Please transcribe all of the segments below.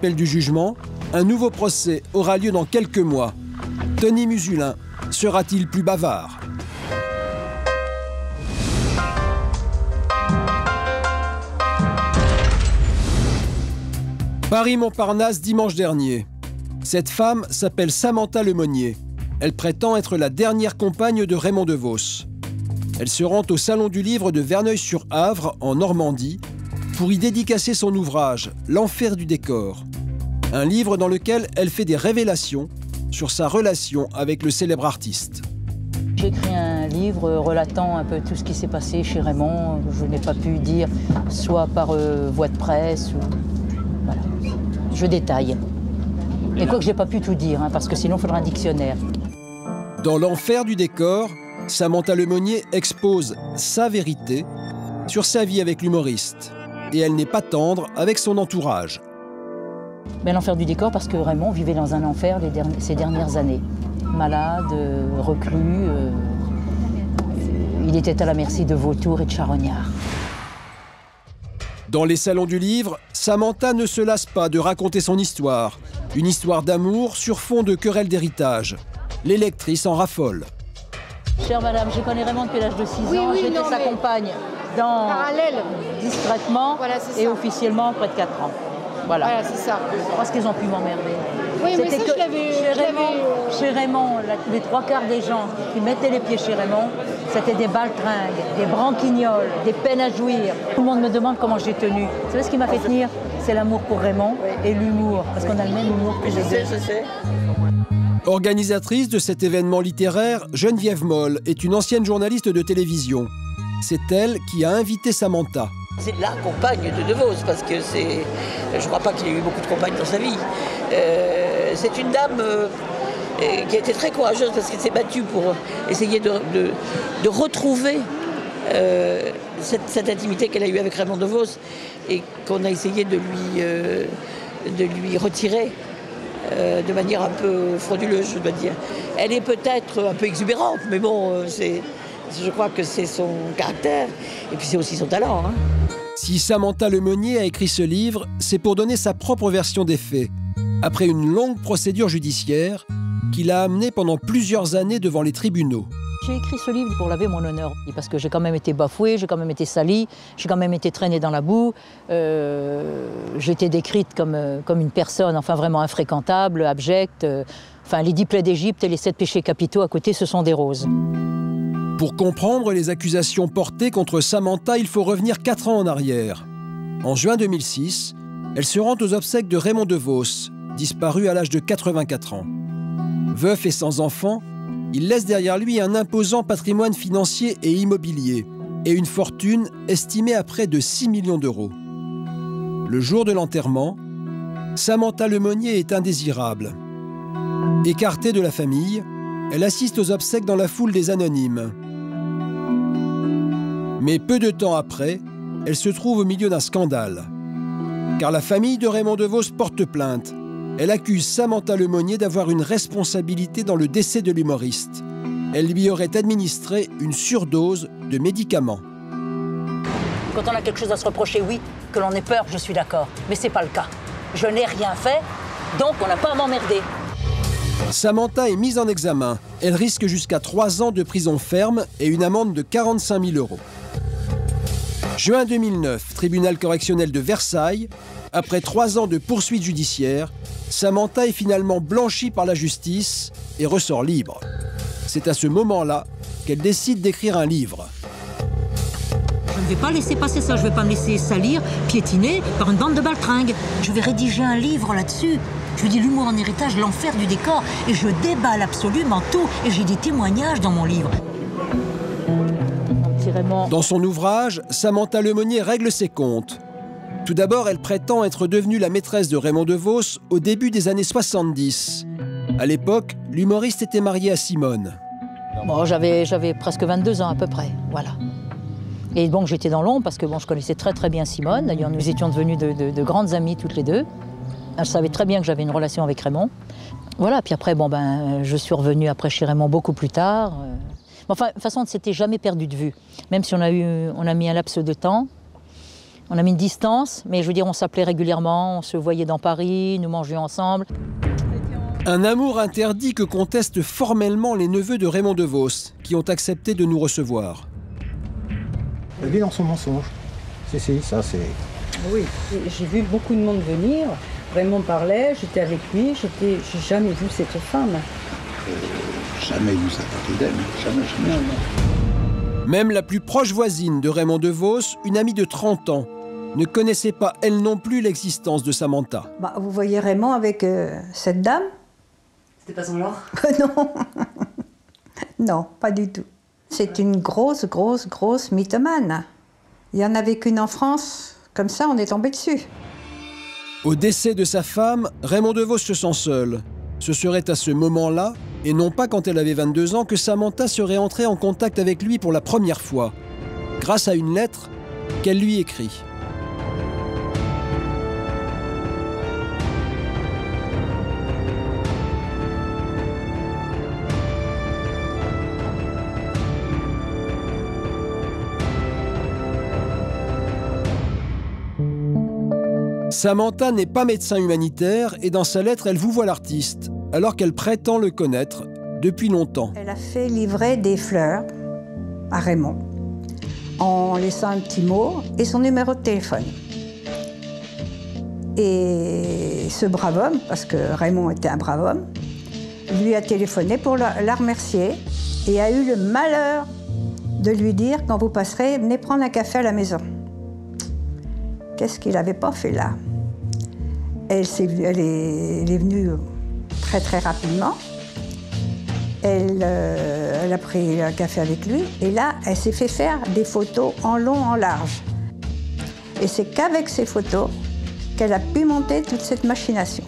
l'appel du jugement, un nouveau procès aura lieu dans quelques mois. Tony Musulin sera-t-il plus bavard ? Paris-Montparnasse dimanche dernier. Cette femme s'appelle Samantha Lemonnier. Elle prétend être la dernière compagne de Raymond DeVos. Elle se rend au Salon du Livre de Verneuil-sur-Avre, en Normandie, pour y dédicacer son ouvrage « L'enfer du décor ». Un livre dans lequel elle fait des révélations sur sa relation avec le célèbre artiste. J'ai écrit un livre relatant un peu tout ce qui s'est passé chez Raymond. Je n'ai pas pu dire, soit par voie de presse, ou... Voilà. Je détaille. Et quoi que je n'ai pas pu tout dire, parce que sinon il faudra un dictionnaire. Dans L'enfer du décor, Samantha Lemonnier expose sa vérité sur sa vie avec l'humoriste. Et elle n'est pas tendre avec son entourage. Mais l'enfer du décor parce que Raymond vivait dans un enfer ces dernières années. Malade, reclus, il était à la merci de vautours et de charognards. Dans les salons du livre, Samantha ne se lasse pas de raconter son histoire. Une histoire d'amour sur fond de querelles d'héritage. Les lectrices en raffolent. Chère madame, je connais Raymond depuis l'âge de 6 ans. J'étais sa compagne parallèle, discrètement, voilà, et officiellement près de 4 ans. Voilà, c'est ça. Parce qu'ils ont pu m'emmerder. Oui, mais ça, je l'avais... Chez Raymond, les 3/4 des gens qui mettaient les pieds chez Raymond, c'était des baltringues, des branquignoles, des peines à jouir. Tout le monde me demande comment j'ai tenu. Vous savez ce qui m'a fait tenir? C'est l'amour pour Raymond et l'humour, parce qu'on a le même humour que les deux. Je sais. Organisatrice de cet événement littéraire, Geneviève Moll est une ancienne journaliste de télévision. C'est elle qui a invité Samantha. C'est la compagne de DeVos, parce que c'est... Je ne crois pas qu'il ait eu beaucoup de compagnes dans sa vie. C'est une dame qui a été très courageuse parce qu'elle s'est battue pour essayer de retrouver cette intimité qu'elle a eue avec Raymond DeVos et qu'on a essayé de lui retirer de manière un peu frauduleuse, je dois dire. Elle est peut-être un peu exubérante, mais bon, je crois que c'est son caractère et puis c'est aussi son talent. Si Samantha Lemonnier a écrit ce livre, c'est pour donner sa propre version des faits, après une longue procédure judiciaire qui l'a amenée pendant plusieurs années devant les tribunaux. J'ai écrit ce livre pour laver mon honneur, parce que j'ai quand même été bafouée, j'ai quand même été salie, j'ai quand même été traînée dans la boue, j'ai été décrite comme une personne enfin vraiment infréquentable, abjecte. Enfin, les 10 plaies d'Égypte et les 7 péchés capitaux à côté, ce sont des roses. Pour comprendre les accusations portées contre Samantha, il faut revenir 4 ans en arrière. En juin 2006, elle se rend aux obsèques de Raymond DeVos, disparu à l'âge de 84 ans. Veuf et sans enfant, il laisse derrière lui un imposant patrimoine financier et immobilier et une fortune estimée à près de 6 millions d'euros. Le jour de l'enterrement, Samantha Lemonnier est indésirable. Écartée de la famille, elle assiste aux obsèques dans la foule des anonymes. Mais peu de temps après, elle se trouve au milieu d'un scandale. Car la famille de Raymond DeVos porte plainte. Elle accuse Samantha Lemonnier d'avoir une responsabilité dans le décès de l'humoriste. Elle lui aurait administré une surdose de médicaments. Quand on a quelque chose à se reprocher, oui, que l'on ait peur, je suis d'accord. Mais c'est pas le cas. Je n'ai rien fait, donc on n'a pas à m'emmerder. Samantha est mise en examen. Elle risque jusqu'à 3 ans de prison ferme et une amende de 45 000 €. Juin 2009, tribunal correctionnel de Versailles. Après 3 ans de poursuites judiciaires, Samantha est finalement blanchie par la justice et ressort libre. C'est à ce moment-là qu'elle décide d'écrire un livre. Je ne vais pas laisser passer ça, je ne vais pas me laisser salir, piétiner par une bande de baltringues. Je vais rédiger un livre là-dessus. Je lui dis l'humour en héritage, l'enfer du décor. Et je déballe absolument tout. Et j'ai des témoignages dans mon livre. Dans son ouvrage, Samantha Lemonnier règle ses comptes. Tout d'abord, elle prétend être devenue la maîtresse de Raymond DeVos au début des années 70. À l'époque, l'humoriste était marié à Simone. Bon, j'avais presque 22 ans à peu près, voilà. Et bon, j'étais dans l'ombre parce que bon, je connaissais très très bien Simone. D'ailleurs, nous étions devenues de grandes amies toutes les deux. Elle savait très bien que j'avais une relation avec Raymond. Voilà, puis après, bon, je suis revenue après chez Raymond beaucoup plus tard. Enfin, de toute façon, on ne s'était jamais perdu de vue. Même si on a mis un laps de temps. On a mis une distance, mais je veux dire, on s'appelait régulièrement, on se voyait dans Paris, nous mangions ensemble. Un amour interdit que contestent formellement les neveux de Raymond DeVos, qui ont accepté de nous recevoir. Elle vit dans son mensonge. Si, ça c'est... Oui, j'ai vu beaucoup de monde venir. Raymond parlait, j'étais avec lui, j'ai jamais vu cette femme. Jamais vu ça parler d'elle, jamais. Non. Même la plus proche voisine de Raymond DeVos, une amie de 30 ans, ne connaissait pas elle non plus l'existence de Samantha. Vous voyez Raymond avec cette dame? C'était pas son genre? Non, non, pas du tout. C'est une grosse mythomane. Il n'y en avait qu'une en France, comme ça on est tombé dessus. Au décès de sa femme, Raymond DeVos se sent seul. Ce serait à ce moment-là, et non pas quand elle avait 22 ans, que Samantha serait entrée en contact avec lui pour la première fois, grâce à une lettre qu'elle lui écrit. Samantha n'est pas médecin humanitaire et dans sa lettre, elle vouvoie l'artiste, alors qu'elle prétend le connaître depuis longtemps. Elle a fait livrer des fleurs à Raymond en laissant un petit mot et son numéro de téléphone. Et ce brave homme, parce que Raymond était un brave homme, lui a téléphoné pour la remercier et a eu le malheur de lui dire « Quand vous passerez, venez prendre un café à la maison ». Qu'est-ce qu'il n'avait pas fait là? Elle est venue très rapidement. Elle a pris un café avec lui et là, elle s'est fait faire des photos en long, en large. Et c'est qu'avec ces photos qu'elle a pu monter toute cette machination.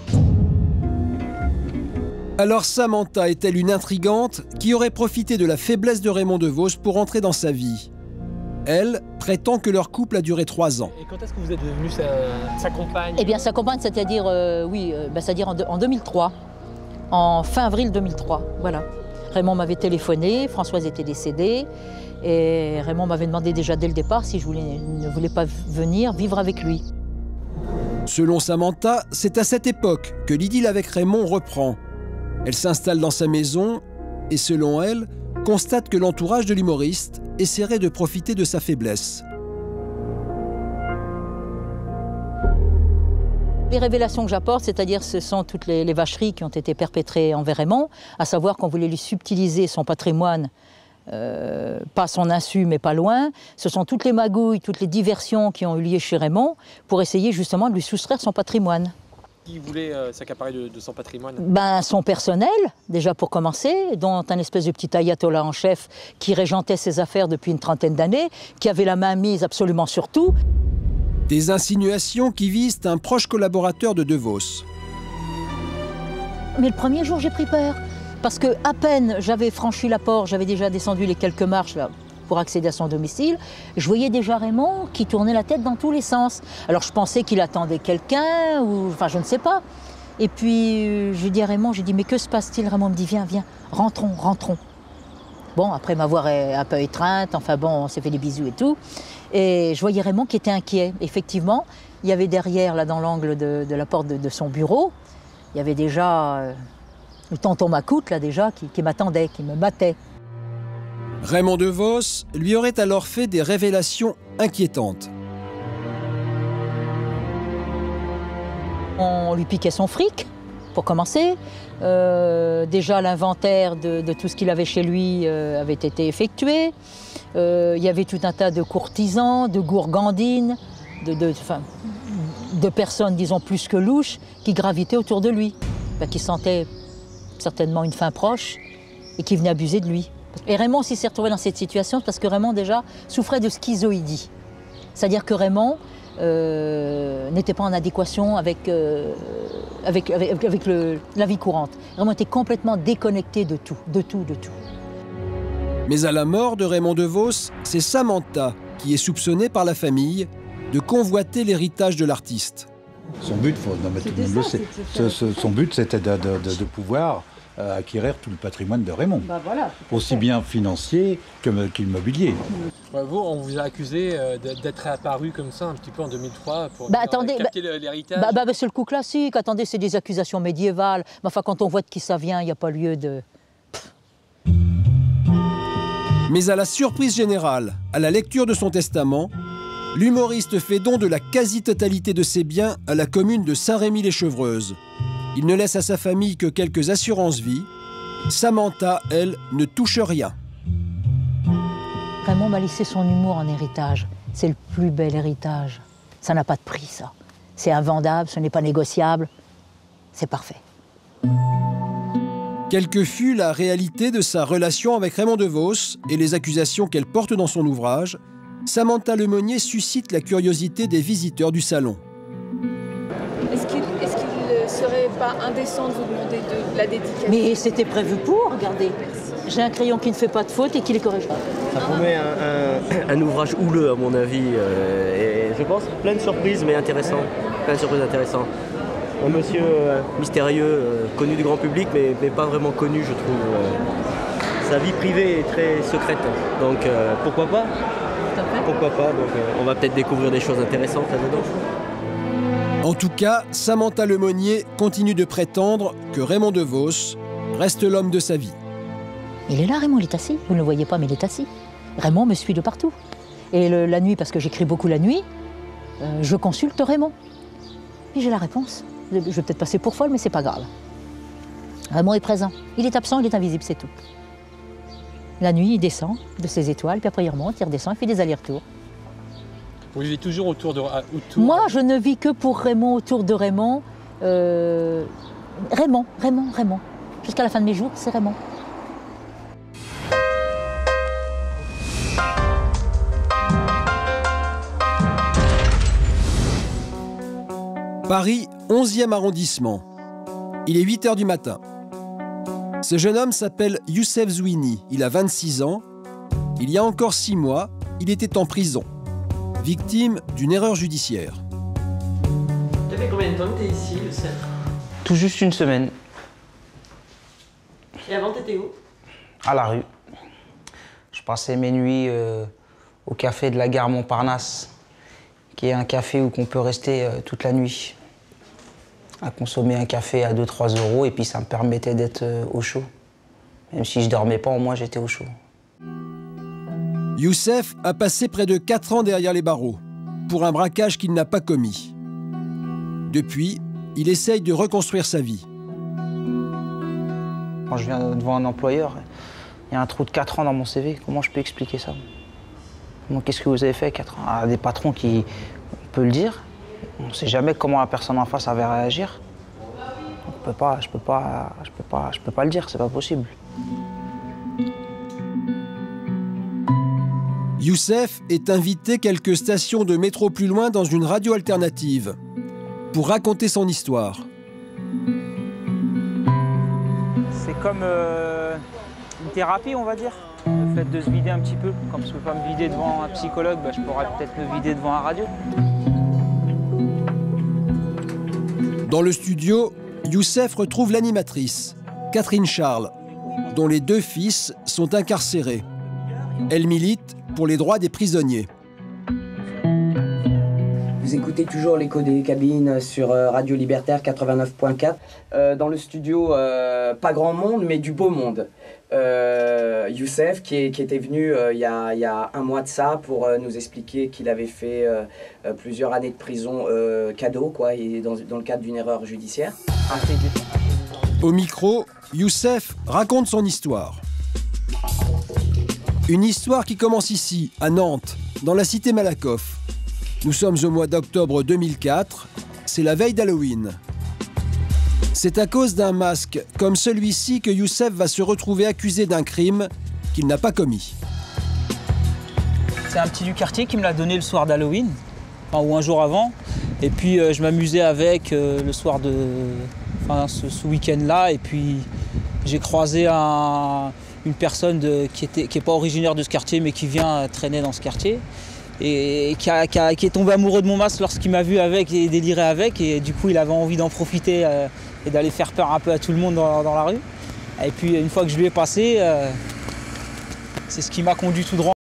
Alors Samantha est-elle une intrigante qui aurait profité de la faiblesse de Raymond DeVos pour entrer dans sa vie? Elle prétend que leur couple a duré 3 ans. Et quand est-ce que vous êtes devenue sa compagne? Eh bien, sa compagne, c'est-à-dire, c'est-à-dire en 2003, en fin avril 2003, voilà. Raymond m'avait téléphoné, Françoise était décédée, et Raymond m'avait demandé déjà dès le départ si je ne voulais pas venir vivre avec lui. Selon Samantha, c'est à cette époque que l'idylle avec Raymond reprend. Elle s'installe dans sa maison et, selon elle, constate que l'entourage de l'humoriste essaierait de profiter de sa faiblesse. Les révélations que j'apporte, c'est-à-dire ce sont toutes les vacheries qui ont été perpétrées envers Raymond, à savoir qu'on voulait lui subtiliser son patrimoine, pas son insu, mais pas loin. Ce sont toutes les magouilles, toutes les diversions qui ont eu lieu chez Raymond pour essayer justement de lui soustraire son patrimoine. Qui voulait s'accaparer de son patrimoine? Son personnel, déjà pour commencer, dont un espèce de petit ayatollah en chef qui régentait ses affaires depuis une trentaine d'années, qui avait la main mise absolument sur tout. Des insinuations qui visent un proche collaborateur de DeVos. Mais le premier jour, j'ai pris peur. Parce que à peine j'avais franchi la porte, j'avais déjà descendu les quelques marches là, pour accéder à son domicile, je voyais déjà Raymond qui tournait la tête dans tous les sens. Alors je pensais qu'il attendait quelqu'un, ou enfin je ne sais pas. Et puis je dis à Raymond, j'ai dit mais que se passe-t-il? Raymond me dit viens, rentrons. Bon, après m'avoir un peu étreinte, enfin bon, on s'est fait des bisous et tout. Et je voyais Raymond qui était inquiet. Effectivement, il y avait derrière, là dans l'angle de la porte de son bureau, il y avait déjà le tonton Macoute là déjà qui m'attendait, qui me battait. Raymond DeVos lui aurait alors fait des révélations inquiétantes. On lui piquait son fric, pour commencer. Déjà, l'inventaire de tout ce qu'il avait chez lui avait été effectué. Il y avait tout un tas de courtisans, de gourgandines, de personnes, disons, plus que louches, qui gravitaient autour de lui, qui sentaient certainement une fin proche et qui venaient abuser de lui. Et Raymond aussi s'est retrouvé dans cette situation parce que Raymond déjà souffrait de schizoïdie. C'est-à-dire que Raymond n'était pas en adéquation avec la vie courante. Raymond était complètement déconnecté de tout. Mais à la mort de Raymond DeVos, c'est Samantha qui est soupçonnée par la famille de convoiter l'héritage de l'artiste. Son but, non, mais tout le monde le sait, son but c'était de pouvoir acquérir tout le patrimoine de Raymond. Bah voilà. Aussi bien financier qu'immobilier. Vous, on vous a accusé d'être apparu comme ça un petit peu en 2003 pour capter l'héritage. C'est le coup classique. Attendez, c'est des accusations médiévales. Mais enfin, quand on voit de qui ça vient, il n'y a pas lieu de... Mais à la surprise générale, à la lecture de son testament, l'humoriste fait don de la quasi-totalité de ses biens à la commune de Saint-Rémy-les-Chevreuses. Il ne laisse à sa famille que quelques assurances-vie. Samantha, elle, ne touche rien. Raymond m'a laissé son humour en héritage. C'est le plus bel héritage. Ça n'a pas de prix, ça. C'est invendable, ce n'est pas négociable. C'est parfait. Quelle que fût la réalité de sa relation avec Raymond DeVos et les accusations qu'elle porte dans son ouvrage, Samantha Lemonnier suscite la curiosité des visiteurs du salon. Est-ce qu'il ne serait pas indécent de vous demander de la dédicace? Mais c'était prévu pour, regardez. J'ai un crayon qui ne fait pas de faute et qui les corrige pas. Ça promet un ouvrage houleux, à mon avis, et je pense plein de surprises, mais intéressant. Plein de surprises intéressantes. Un monsieur mystérieux, connu du grand public, mais pas vraiment connu, je trouve. Sa vie privée est très secrète, donc pourquoi pas? Pourquoi pas, donc on va peut-être découvrir des choses intéressantes là-dedans. En tout cas, Samantha Lemonnier continue de prétendre que Raymond DeVos reste l'homme de sa vie. Il est là, Raymond, il est assis. Vous ne le voyez pas, mais il est assis. Raymond me suit de partout. Et la nuit, parce que j'écris beaucoup la nuit, je consulte Raymond. Puis j'ai la réponse. Je vais peut-être passer pour folle, mais c'est pas grave. Raymond est présent. Il est absent, il est invisible, c'est tout. La nuit, il descend de ses étoiles, puis après il remonte, il redescend, il fait des allers-retours. Vous vivez toujours autour de... Moi, je ne vis que pour Raymond, autour de Raymond. Raymond. Jusqu'à la fin de mes jours, c'est Raymond. Paris, 11e arrondissement. Il est 8 h du matin. Ce jeune homme s'appelle Youssef Zouini. Il a 26 ans. Il y a encore 6 mois, il était en prison, victime d'une erreur judiciaire. Ça fait combien de temps que tu es ici, Youssef? Tout juste une semaine. Et avant, tu étais où? À la rue. Je passais mes nuits au café de la gare Montparnasse, qui est un café où on peut rester toute la nuit, à consommer un café à 2-3 euros, et puis ça me permettait d'être au chaud. Même si je dormais pas, au moins j'étais au chaud. Youssef a passé près de 4 ans derrière les barreaux, pour un braquage qu'il n'a pas commis. Depuis, il essaye de reconstruire sa vie. Quand je viens devant un employeur, il y a un trou de 4 ans dans mon CV. Comment je peux expliquer ça? Qu'est-ce que vous avez fait 4 ans? Des patrons qui peuvent le dire. On ne sait jamais comment la personne en face avait réagir. Je peux pas le dire, c'est pas possible. Youssef est invité quelques stations de métro plus loin dans une radio alternative pour raconter son histoire. C'est comme une thérapie, on va dire. Le fait de se vider un petit peu. Comme je ne peux pas me vider devant un psychologue, je pourrais peut-être me vider devant un radio. Dans le studio, Youssef retrouve l'animatrice, Catherine Charles, dont les 2 fils sont incarcérés. Elle milite pour les droits des prisonniers. Vous écoutez toujours l'écho des cabines sur Radio Libertaire 89.4. Dans le studio, pas grand monde, mais du beau monde. Youssef qui était venu il y a 1 mois de ça pour nous expliquer qu'il avait fait plusieurs années de prison cadeau, quoi, et dans le cadre d'une erreur judiciaire. Au micro, Youssef raconte son histoire. Une histoire qui commence ici, à Nantes, dans la cité Malakoff. Nous sommes au mois d'octobre 2004, c'est la veille d'Halloween. C'est à cause d'un masque comme celui-ci que Youssef va se retrouver accusé d'un crime qu'il n'a pas commis. C'est un petit du quartier qui me l'a donné le soir d'Halloween, ou un jour avant. Et puis je m'amusais avec le soir de... ce week-end-là. Et puis j'ai croisé une personne qui est pas originaire de ce quartier, mais qui vient traîner dans ce quartier. Et qui est tombé amoureux de mon masque lorsqu'il m'a vu avec et déliré avec. Et du coup, il avait envie d'en profiter et d'aller faire peur un peu à tout le monde dans la rue. Et puis une fois que je lui ai passé, c'est ce qui m'a conduit tout droit.